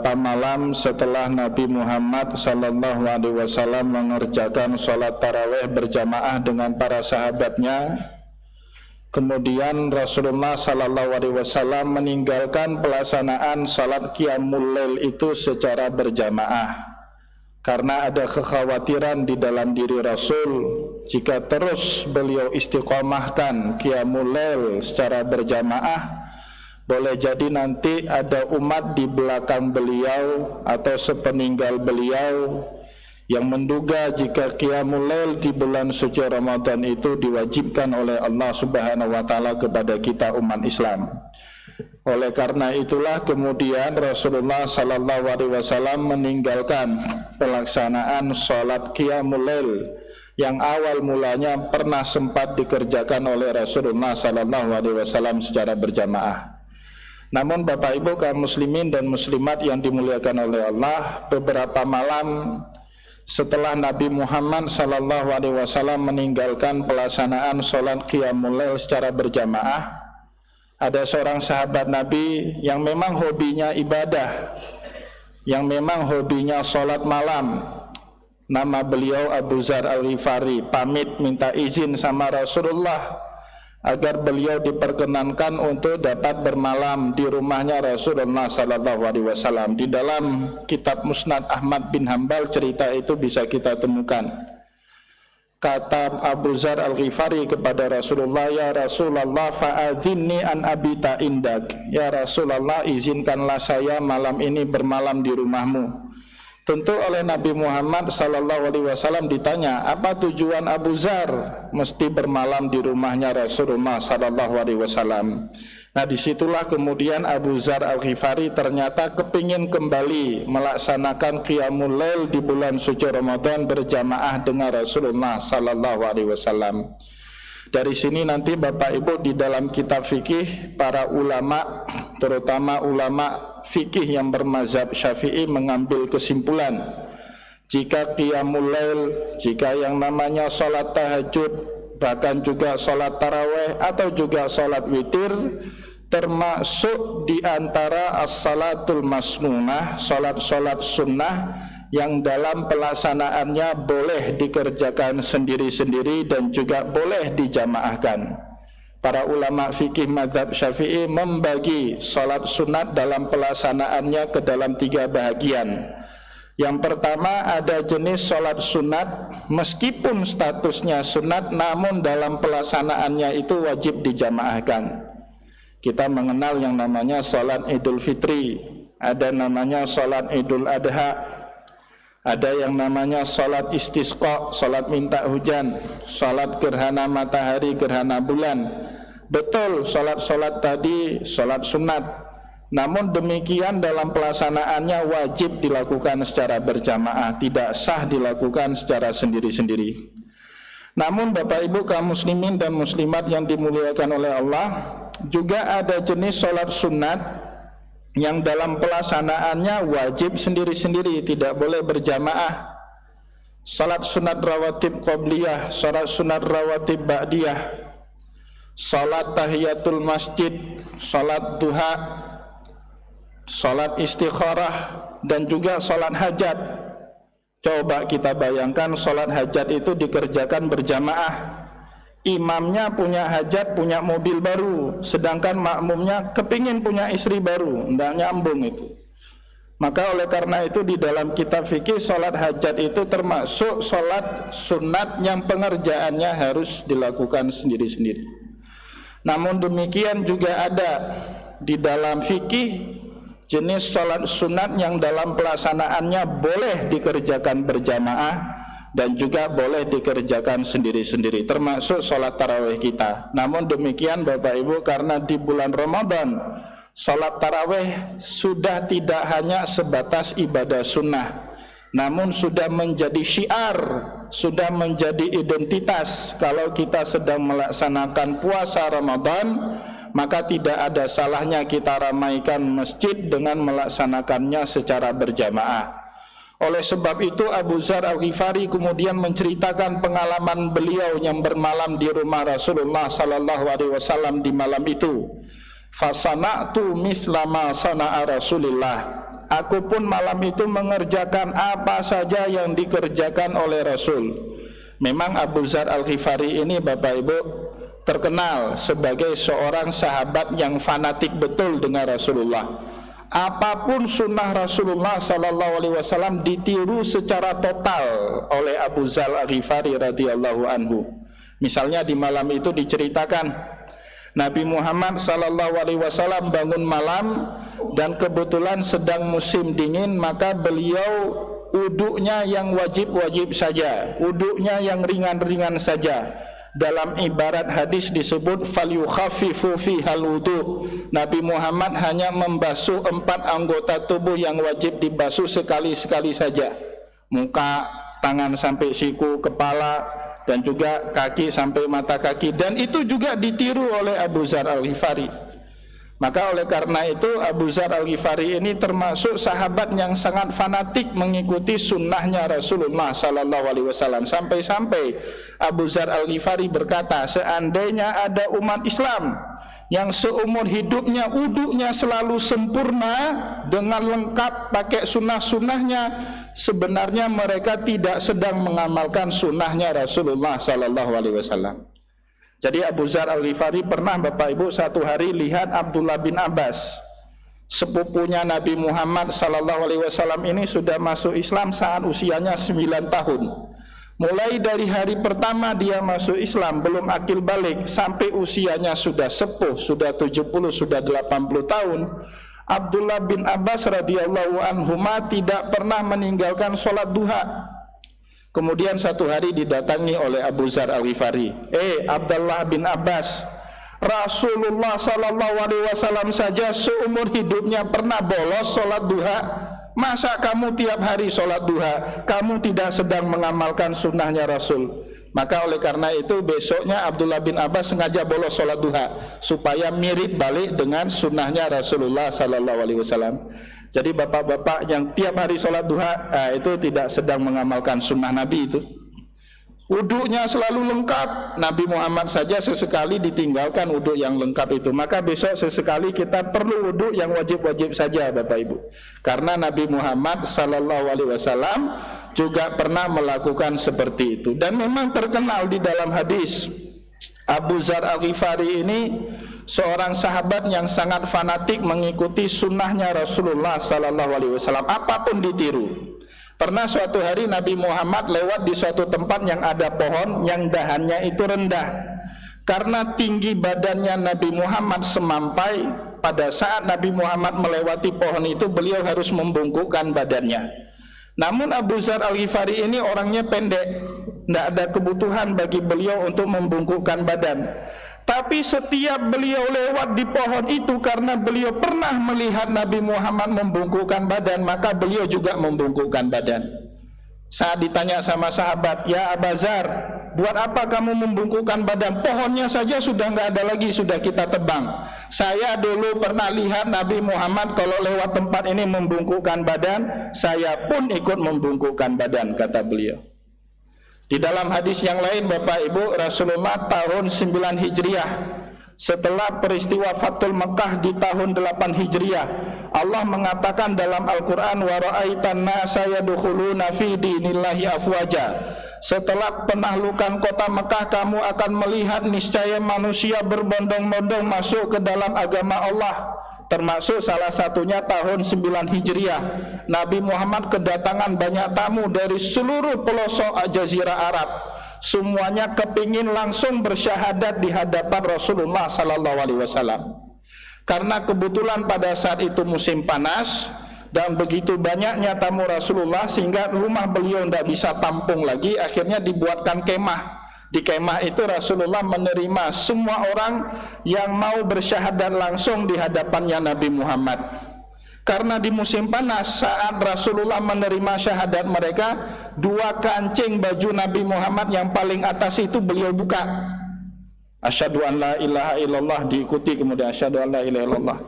beberapa malam setelah Nabi Muhammad sallallahu alaihi wasallam mengerjakan sholat tarawih berjamaah dengan para sahabatnya, kemudian Rasulullah sallallahu alaihi wasallam meninggalkan pelaksanaan sholat qiyamul lail itu secara berjamaah karena ada kekhawatiran di dalam diri Rasul jika terus beliau istiqomahkan qiyamul lail secara berjamaah, boleh jadi nanti ada umat di belakang beliau atau sepeninggal beliau yang menduga jika qiyamul lail di bulan suci Ramadan itu diwajibkan oleh Allah Subhanahu wa taala kepada kita umat Islam. Oleh karena itulah kemudian Rasulullah sallallahu alaihi wasallam meninggalkan pelaksanaan salat qiyamul lail yang awal mulanya pernah sempat dikerjakan oleh Rasulullah sallallahu alaihi wasallam secara berjamaah. Namun Bapak Ibu kaum muslimin dan muslimat yang dimuliakan oleh Allah, beberapa malam setelah Nabi Muhammad sallallahu alaihi wasallam meninggalkan pelaksanaan salat qiyamul lail secara berjamaah, ada seorang sahabat Nabi yang memang hobinya ibadah, yang memang hobinya salat malam. Nama beliau Abu Dzar Al-Ghifari, pamit minta izin sama Rasulullah agar beliau diperkenankan untuk dapat bermalam di rumahnya Rasulullah sallallahu alaihi wasallam. Di dalam kitab Musnad Ahmad bin Hambal cerita itu bisa kita temukan. Kata Abu Dzar Al-Ghifari kepada Rasulullah, "Ya Rasulullah, fa'adhinni an abita indak." Ya Rasulullah, izinkanlah saya malam ini bermalam di rumahmu. Tentu oleh Nabi Muhammad sallallahu alaihi wasallam ditanya, apa tujuan Abu Dzar mesti bermalam di rumahnya Rasulullah sallallahu alaihi wasallam? Nah, disitulah kemudian Abu Dzar Al-Ghifari ternyata kepingin kembali melaksanakan qiyamul lail di bulan suci Ramadan berjamaah dengan Rasulullah sallallahu alaihi wasallam. Dari sini nanti Bapak Ibu di dalam kitab fikih para ulama, terutama ulama fikih yang bermazhab Syafi'i mengambil kesimpulan jika qiyamul lail, jika yang namanya salat tahajud, bahkan juga salat tarawih atau juga salat witir termasuk di antara as-salatul masnunah, salat-salat sunnah yang dalam pelaksanaannya boleh dikerjakan sendiri-sendiri dan juga boleh dijamaahkan. Para ulama fikih mazhab Syafi'i membagi salat sunat dalam pelaksanaannya ke dalam 3 bahagian. Yang pertama, ada jenis salat sunat meskipun statusnya sunat namun dalam pelaksanaannya itu wajib dijamaahkan. Kita mengenal yang namanya salat Idul Fitri, ada namanya salat Idul Adha, ada yang namanya salat istisqa, salat minta hujan, salat gerhana matahari, gerhana bulan. Betul, salat-salat tadi salat sunat, namun demikian dalam pelaksanaannya wajib dilakukan secara berjamaah, tidak sah dilakukan secara sendiri-sendiri. Namun Bapak Ibu kaum muslimin dan muslimat yang dimuliakan oleh Allah, juga ada jenis salat sunat yang dalam pelaksanaannya wajib sendiri-sendiri, tidak boleh berjamaah. Salat sunat rawatib qabliyah, salat sunat rawatib ba'diyah, salat tahiyatul masjid, salat duha, salat istikharah, dan juga salat hajat. Coba kita bayangkan salat hajat itu dikerjakan berjamaah. Imamnya punya hajat, punya mobil baru, sedangkan makmumnya kepingin punya istri baru, tidak nyambung itu. Maka oleh karena itu di dalam kitab fikih salat hajat itu termasuk salat sunat yang pengerjaannya harus dilakukan sendiri-sendiri. Namun demikian juga ada di dalam fikih jenis salat sunat yang dalam pelaksanaannya boleh dikerjakan berjamaah dan juga boleh dikerjakan sendiri-sendiri, termasuk salat tarawih kita. Namun demikian Bapak Ibu, karena di bulan Ramadan salat tarawih sudah tidak hanya sebatas ibadah sunnah, namun sudah menjadi syiar, sudah menjadi identitas. Kalau kita sedang melaksanakan puasa Ramadan, maka tidak ada salahnya kita ramaikan masjid dengan melaksanakannya secara berjamaah. Oleh sebab itu Abu Dzar Al-Ghifari kemudian menceritakan pengalaman beliau yang bermalam di rumah Rasulullah sallallahu alaihi wasallam di malam itu. Fasana'tu misla ma sana'a Rasulillah. Aku pun malam itu mengerjakan apa saja yang dikerjakan oleh Rasul. Memang Abu Dzar Al-Ghifari ini Bapak Ibu terkenal sebagai seorang sahabat yang fanatik betul dengan Rasulullah. Apapun sunnah Rasulullah SAW ditiru secara total oleh Abu Dzar Al-Ghifari radhiyallahu anhu. Misalnya di malam itu diceritakan Nabi Muhammad SAW bangun malam dan kebetulan sedang musim dingin, maka beliau wuduknya yang wajib-wajib saja, wuduknya yang ringan-ringan saja. Dalam ibarat hadis disebut falyukhaffifu fihal wudu. Nabi Muhammad hanya membasuh 4 anggota tubuh yang wajib dibasuh sekali-sekali saja. Muka, tangan sampai siku, kepala, dan juga kaki sampai mata kaki, dan itu juga ditiru oleh Abu Dzar Al-Ghifari. Maka oleh karena itu Abu Dzar Al-Ghifari ini termasuk sahabat yang sangat fanatik mengikuti sunnahnya Rasulullah SAW. Sampai-sampai Abu Dzar Al-Ghifari berkata, seandainya ada umat Islam yang seumur hidupnya wuduknya selalu sempurna dengan lengkap pakai sunnah-sunnahnya, sebenarnya mereka tidak sedang mengamalkan sunnahnya Rasulullah SAW. Jadi Abu Dzar Al-Ghifari pernah Bapak Ibu satu hari lihat Abdullah bin Abbas, sepupunya Nabi Muhammad SAW ini sudah masuk Islam saat usianya 9 tahun. Mulai dari hari pertama dia masuk Islam belum akil balik sampai usianya sudah sepuh, sudah 70, sudah 80 tahun, Abdullah bin Abbas radhiyallahu anhuma tidak pernah meninggalkan sholat duha. Kemudian satu hari didatangi oleh Abu Dzar Al-Ghifari, Abdullah bin Abbas, Rasulullah SAW saja seumur hidupnya pernah bolos sholat duha. Masa kamu tiap hari sholat duha? Kamu tidak sedang mengamalkan sunnahnya Rasul. Maka oleh karena itu besoknya Abdullah bin Abbas sengaja bolos sholat duha supaya mirip balik dengan sunnahnya Rasulullah SAW. Jadi bapak-bapak yang tiap hari sholat duha itu tidak sedang mengamalkan sunnah Nabi itu. Wuduknya selalu lengkap. Nabi Muhammad saja sesekali ditinggalkan wuduk yang lengkap itu. Maka besok sesekali kita perlu wuduk yang wajib-wajib saja Bapak Ibu. Karena Nabi Muhammad SAW juga pernah melakukan seperti itu. Dan memang terkenal di dalam hadis, Abu Dzar Al-Ghifari ini seorang sahabat yang sangat fanatik mengikuti sunnahnya Rasulullah SAW. Apapun ditiru. Pernah suatu hari Nabi Muhammad lewat di suatu tempat yang ada pohon yang dahannya itu rendah. Karena tinggi badannya Nabi Muhammad semampai, pada saat Nabi Muhammad melewati pohon itu beliau harus membungkukkan badannya. Namun Abu Dzar Al-Ghifari ini orangnya pendek, tidak ada kebutuhan bagi beliau untuk membungkukkan badan. Tapi setiap beliau lewat di pohon itu, karena beliau pernah melihat Nabi Muhammad membungkukkan badan, maka beliau juga membungkukkan badan. Saat ditanya sama sahabat, ya Abu Dzar, buat apa kamu membungkukkan badan? Pohonnya saja sudah nggak ada lagi, sudah kita tebang. Saya dulu pernah lihat Nabi Muhammad kalau lewat tempat ini membungkukkan badan, saya pun ikut membungkukkan badan, kata beliau. Di dalam hadis yang lain Bapak Ibu, Rasulullah tahun 9 Hijriah, setelah peristiwa Fathul Mekah di tahun 8 Hijriah, Allah mengatakan dalam Al-Quran, wa ra'aitan nasa yadkhuluna fi dinillahi afwaja. Setelah penaklukan kota Mekah, kamu akan melihat niscaya manusia berbondong-bondong masuk ke dalam agama Allah. Termasuk salah satunya tahun 9 Hijriah, Nabi Muhammad kedatangan banyak tamu dari seluruh pelosok Jazirah Arab. Semuanya kepingin langsung bersyahadat di hadapan Rasulullah SAW. Karena kebetulan pada saat itu musim panas dan begitu banyaknya tamu Rasulullah sehingga rumah beliau tidak bisa tampung lagi, akhirnya dibuatkan kemah. Di kemah itu Rasulullah menerima semua orang yang mau bersyahadat langsung di hadapannya Nabi Muhammad. Karena di musim panas, saat Rasulullah menerima syahadat mereka, 2 kancing baju Nabi Muhammad yang paling atas itu beliau buka. Asyhadu an la ilaha illallah, diikuti kemudian asyhadu an la ilaha illallah.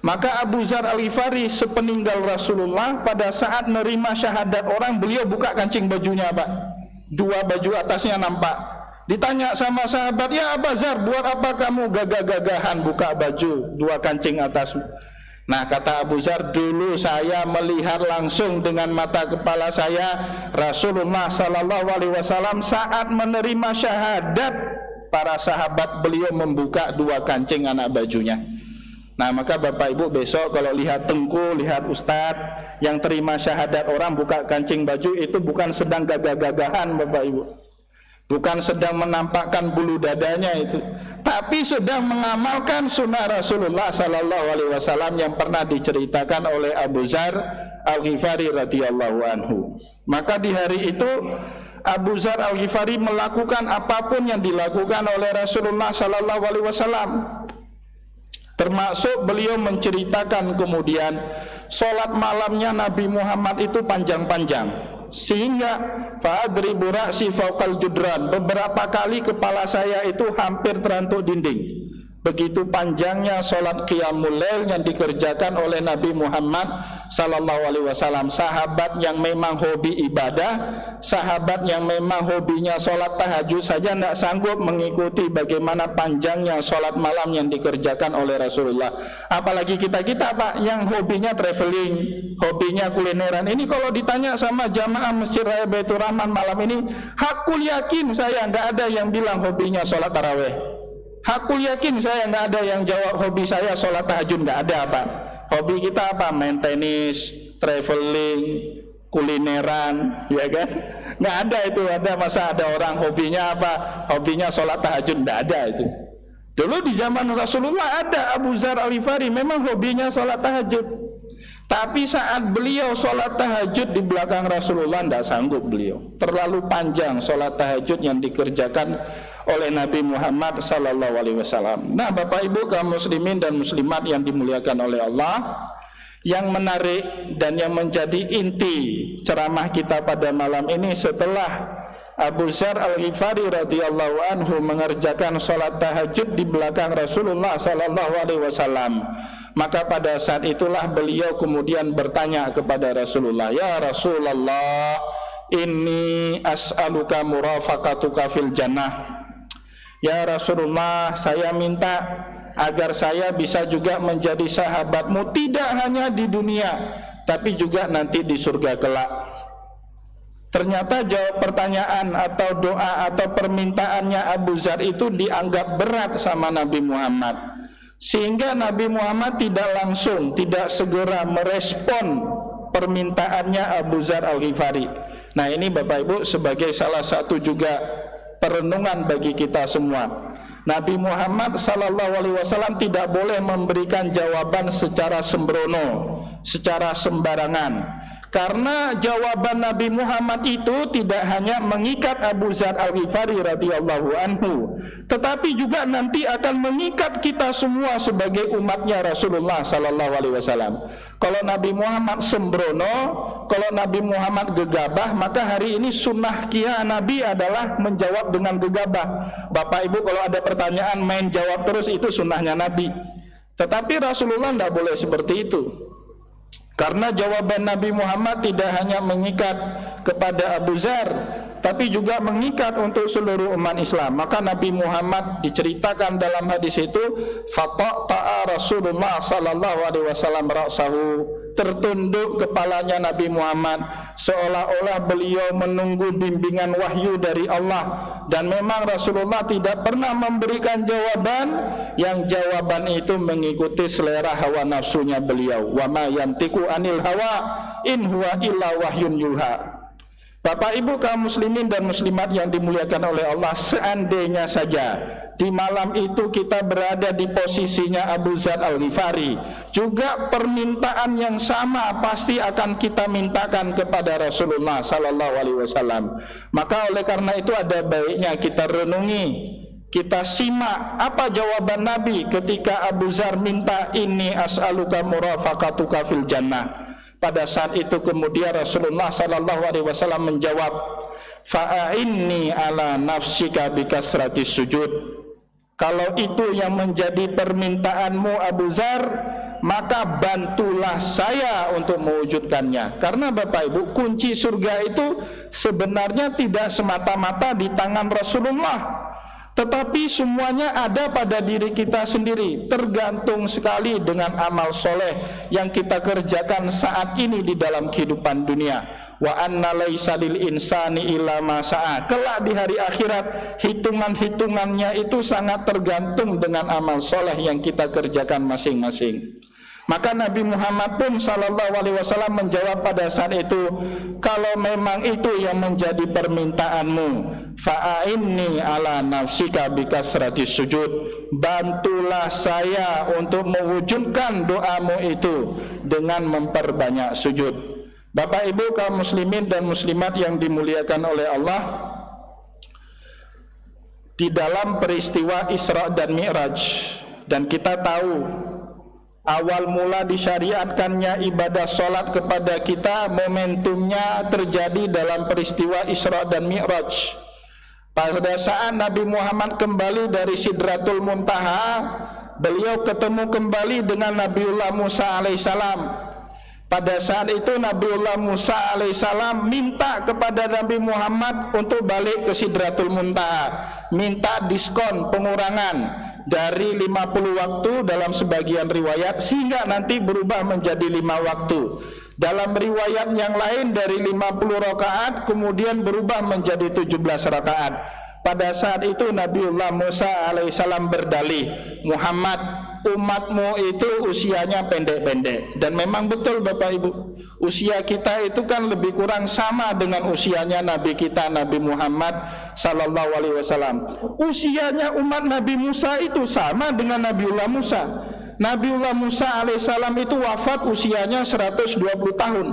Maka Abu Dzar Al-Ghifari sepeninggal Rasulullah, pada saat menerima syahadat orang, beliau buka kancing bajunya Pak. 2 baju atasnya nampak. Ditanya sama sahabat, ya Abu Dzar, buat apa kamu gagah-gagahan buka baju 2 kancing atas? Nah, kata Abu Dzar, dulu saya melihat langsung dengan mata kepala saya Rasulullah sallallahu alaihi wasallam saat menerima syahadat, para sahabat beliau membuka dua kancing anak bajunya. Nah, maka Bapak Ibu besok kalau lihat tengku, lihat ustadz yang terima syahadat orang buka kancing baju, itu bukan sedang gagah-gagahan Bapak Ibu, bukan sedang menampakkan bulu dadanya itu, tapi sedang mengamalkan sunnah Rasulullah sallallahu alaihi wasallam yang pernah diceritakan oleh Abu Dzar Al-Ghifari radhiyallahu anhu. Maka di hari itu Abu Dzar Al-Ghifari melakukan apapun yang dilakukan oleh Rasulullah sallallahu alaihi wasallam. Termasuk beliau menceritakan kemudian sholat malamnya Nabi Muhammad itu panjang-panjang, sehingga fa'adribu ra'si fawqal judran, beberapa kali kepala saya itu hampir terantuk dinding. Begitu panjangnya sholat qiyamul lail yang dikerjakan oleh Nabi Muhammad sallallahu alaihi wasallam. Sahabat yang memang hobi ibadah, sahabat yang memang hobinya sholat tahajud saja tidak sanggup mengikuti bagaimana panjangnya sholat malam yang dikerjakan oleh Rasulullah. Apalagi kita-kita Pak yang hobinya traveling, hobinya kulineran. Ini kalau ditanya sama jamaah Masjid Raya Baitur Rahman malam ini, hakul yakin saya nggak ada yang bilang hobinya sholat taraweh. Hakul yakin saya nggak ada yang jawab hobi saya sholat tahajud, nggak ada Pak. Hobi kita apa? Main tenis, traveling, kulineran, ya kan? Nggak ada itu. Ada masa ada orang hobinya apa? Hobinya sholat tahajud, nggak ada itu. Dulu di zaman Rasulullah ada Abu Dzar Al-Ghifari memang hobinya sholat tahajud. Tapi saat beliau sholat tahajud di belakang Rasulullah tidak sanggup beliau. Terlalu panjang sholat tahajud yang dikerjakan oleh Nabi Muhammad sallallahu alaihi wasallam. Nah, Bapak Ibu kaum muslimin dan muslimat yang dimuliakan oleh Allah, yang menarik dan yang menjadi inti ceramah kita pada malam ini setelah Abu Dzar Al-Ghifari radhiyallahu anhu mengerjakan sholat tahajud di belakang Rasulullah sallallahu alaihi wasallam, maka pada saat itulah beliau kemudian bertanya kepada Rasulullah, "Ya Rasulullah, inni as'aluka murafaqatuka fil jannah." Ya Rasulullah, saya minta agar saya bisa juga menjadi sahabatmu, tidak hanya di dunia tapi juga nanti di surga kelak. Ternyata jawab pertanyaan atau doa atau permintaannya Abu Dzar itu dianggap berat sama Nabi Muhammad, sehingga Nabi Muhammad tidak langsung, tidak segera merespon permintaannya Abu Dzar Al-Ghifari. Nah, ini Bapak Ibu sebagai salah satu juga perenungan bagi kita semua. Nabi Muhammad sallallahu alaihi wasallam tidak boleh memberikan jawaban secara sembrono, secara sembarangan. Karena jawaban Nabi Muhammad itu tidak hanya mengikat Abu Dzar Al-Ghifari radhiyallahu anhu, tetapi juga nanti akan mengikat kita semua sebagai umatnya Rasulullah sallallahu alaihi wasallam. Kalau Nabi Muhammad sembrono, kalau Nabi Muhammad gegabah, maka hari ini sunnah kia Nabi adalah menjawab dengan gegabah. Bapak Ibu kalau ada pertanyaan main jawab terus, itu sunnahnya Nabi. Tetapi Rasulullah tidak boleh seperti itu. Karena jawaban Nabi Muhammad tidak hanya mengikat kepada Abu Dzar, tapi juga mengikat untuk seluruh umat Islam. Maka Nabi Muhammad diceritakan dalam hadis itu, fataqta'a Rasulullah sallallahu alaihi wasallam ra'sahu, tertunduk kepalanya Nabi Muhammad seolah-olah beliau menunggu bimbingan wahyu dari Allah. Dan memang Rasulullah tidak pernah memberikan jawaban yang jawaban itu mengikuti selera hawa nafsunya beliau. Wa ma yantiqu anil hawa in huwa illa wahyun yuha. Bapak Ibu kaum muslimin dan muslimat yang dimuliakan oleh Allah, seandainya saja di malam itu kita berada di posisinya Abu Dzar Al-Ghifari, juga permintaan yang sama pasti akan kita mintakan kepada Rasulullah sallallahu alaihi wasallam. Maka oleh karena itu ada baiknya kita renungi, kita simak apa jawaban Nabi ketika Abu Dzar minta inni as'aluka murafaqatuka fil jannah. Pada saat itu kemudian Rasulullah sallallahu alaihi wasallam menjawab, fa'inni ala nafsika bikasrati sujud. Kalau itu yang menjadi permintaanmu Abu Dzar, maka bantulah saya untuk mewujudkannya. Karena Bapak Ibu, kunci surga itu sebenarnya tidak semata-mata di tangan Rasulullah, Tetapi semuanya ada pada diri kita sendiri, tergantung sekali dengan amal soleh yang kita kerjakan saat ini di dalam kehidupan dunia. Wa anna laisa lil insani illa ma sa'a. Kelak di hari akhirat, hitungan-hitungannya itu sangat tergantung dengan amal soleh yang kita kerjakan masing-masing. Maka Nabi Muhammad pun sallallahu alaihi wasallam menjawab pada saat itu, kalau memang itu yang menjadi permintaanmu, fa'inni ala nafsika bikasratis sujud, bantulah saya untuk mewujudkan doamu itu dengan memperbanyak sujud. Bapak Ibu kaum muslimin dan muslimat yang dimuliakan oleh Allah, di dalam peristiwa Isra dan Mi'raj, dan kita tahu awal mula disyariatkannya ibadah solat kepada kita, momentumnya terjadi dalam peristiwa Isra dan Mi'raj. Pada saat Nabi Muhammad kembali dari Sidratul Muntaha, beliau ketemu kembali dengan Nabiullah Musa alaihissalam. Pada saat itu Nabiullah Musa alaihissalam minta kepada Nabi Muhammad untuk balik ke Sidratul Muntaha, minta diskon pengurangan dari 50 waktu dalam sebagian riwayat sehingga nanti berubah menjadi 5 waktu. Dalam riwayat yang lain dari 50 rakaat kemudian berubah menjadi 17 rakaat. Pada saat itu Nabiullah Musa alaihissalam berdalih, Muhammad, umatmu itu usianya pendek-pendek. Dan memang betul Bapak Ibu, usia kita itu kan lebih kurang sama dengan usianya Nabi kita Nabi Muhammad sallallahu alaihi wasallam. Usianya umat Nabi Musa itu sama dengan Nabiullah Musa. Nabiullah Musa alaihissalam itu wafat usianya 120 tahun.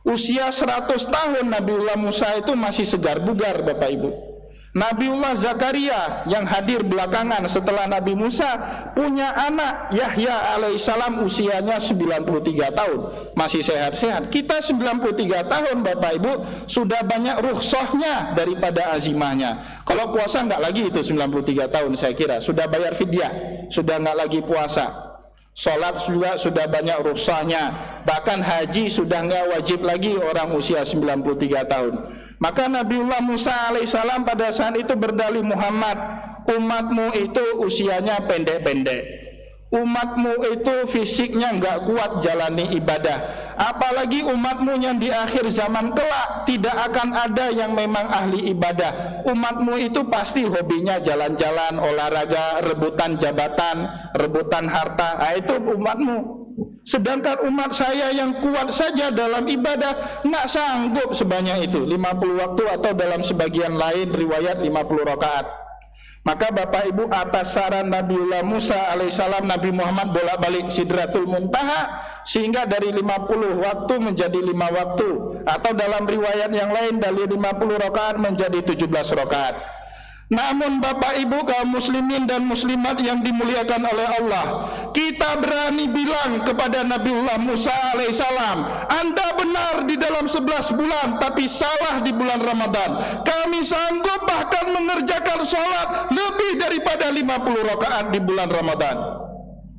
Usia 100 tahun Nabiullah Musa itu masih segar bugar Bapak Ibu. Nabiullah Zakaria yang hadir belakangan setelah Nabi Musa punya anak Yahya alaihissalam usianya 93 tahun, masih sehat-sehat. Kita 93 tahun Bapak Ibu sudah banyak rukhsahnya daripada azimahnya. Kalau puasa enggak lagi itu 93 tahun saya kira, sudah bayar fidyah, sudah enggak lagi puasa. Salat juga sudah banyak rukhsahnya, bahkan haji sudah enggak wajib lagi orang usia 93 tahun. Maka Nabiullah Musa alaihissalam pada saat itu berdalih, Muhammad, umatmu itu usianya pendek-pendek, umatmu itu fisiknya enggak kuat jalani ibadah, apalagi umatmu yang di akhir zaman kelak tidak akan ada yang memang ahli ibadah. Umatmu itu pasti hobinya jalan-jalan, olahraga, rebutan jabatan, rebutan harta. Nah, itu umatmu. Sedangkan umat saya yang kuat saja dalam ibadah nggak sanggup sebanyak itu, 50 waktu atau dalam sebagian lain riwayat 50 rakaat. Maka Bapak Ibu atas saran Nabiullah Musa alaihissalam, Nabi Muhammad bolak-balik Sidratul Muntaha sehingga dari 50 waktu menjadi 5 waktu, atau dalam riwayat yang lain dari 50 rakaat menjadi 17 rakaat. Namun Bapak Ibu kaum muslimin dan muslimat yang dimuliakan oleh Allah, kita berani bilang kepada Nabiullah Musa alaihissalam, Anda benar di dalam 11 bulan tapi salah di bulan Ramadan. Kami sanggup bahkan mengerjakan sholat lebih daripada 50 rakaat di bulan Ramadan.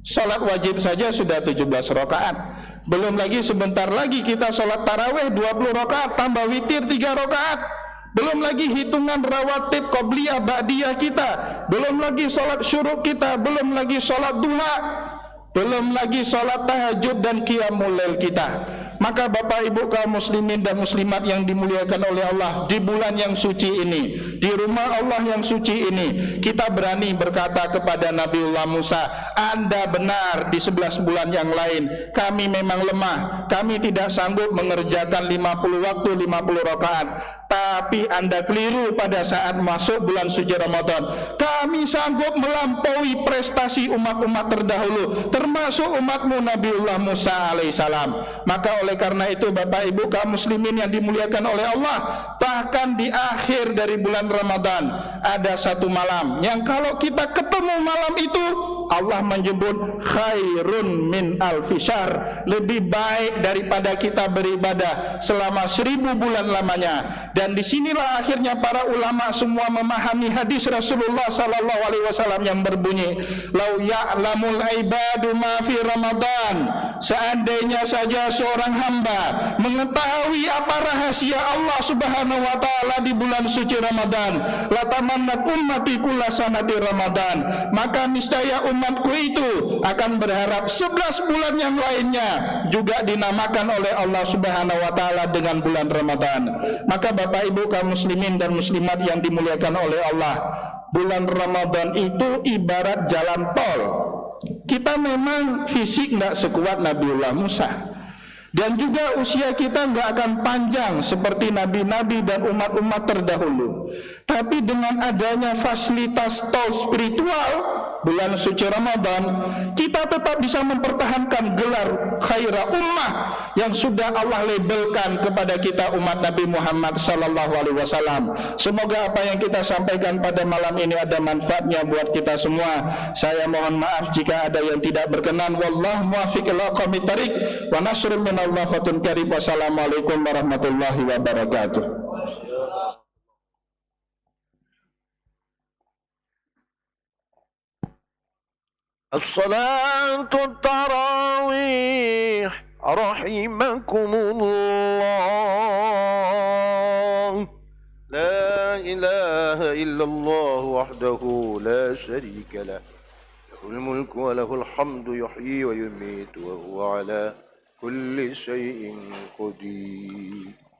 Sholat wajib saja sudah 17 rakaat. Belum lagi sebentar lagi kita sholat tarawih 20 rakaat tambah witir 3 rakaat. Belum lagi hitungan rawatib qobliyah ba'diyah kita, belum lagi sholat syuruk kita, belum lagi sholat duha, belum lagi sholat tahajud dan qiyamul lail kita. Maka Bapak Ibu kaum muslimin dan muslimat yang dimuliakan oleh Allah, di bulan yang suci ini, di rumah Allah yang suci ini, kita berani berkata kepada Nabiullah Musa, Anda benar di 11 bulan yang lain kami memang lemah, kami tidak sanggup mengerjakan 50 waktu 50 rakaat. Tapi Anda keliru pada saat masuk bulan suci Ramadan. Kami sanggup melampaui prestasi umat-umat terdahulu, termasuk umatmu Nabiullah Musa alaihissalam. Maka oleh karena itu Bapak Ibu kaum muslimin yang dimuliakan oleh Allah, bahkan di akhir dari bulan Ramadan ada satu malam yang kalau kita ketemu malam itu, Allah menyebut khairun min alfisar, lebih baik daripada kita beribadah selama 1000 bulan lamanya. Dan disinilah akhirnya para ulama semua memahami hadis Rasulullah sallallahu alaihi wasallam yang berbunyi, lau ya'lamul ibadu ma fi Ramadan, seandainya saja seorang hamba mengetahui apa rahasia Allah Subhanahu wa taala di bulan suci Ramadan, latamannat ummati kullasanati Ramadan, maka niscaya umatku itu akan berharap 11 bulan yang lainnya juga dinamakan oleh Allah Subhanahu wa taala dengan bulan Ramadan. Maka Bapak Ibu kaum muslimin dan muslimat yang dimuliakan oleh Allah, bulan Ramadan itu ibarat jalan tol. Kita memang fisik nggak sekuat Nabiullah Musa, dan juga usia kita nggak akan panjang seperti nabi-nabi dan umat-umat terdahulu. Tapi dengan adanya fasilitas tol spiritual bulan suci Ramadan, kita tetap bisa mempertahankan gelar khaira ummah yang sudah Allah labelkan kepada kita umat Nabi Muhammad sallallahu alaihi wasallam. Semoga apa yang kita sampaikan pada malam ini ada manfaatnya buat kita semua. Saya mohon maaf jika ada yang tidak berkenan. Wallahu muwaffiq ila aqwamit thariq wa nasrun minallah fatun karim. Wassalamualaikum warahmatullahi wabarakatuh. الصلاة التراويح رحمكم الله. لا إله إلا الله وحده لا شريك له، له الملك وله الحمد يحيي ويميت وهو على كل شيء قدير.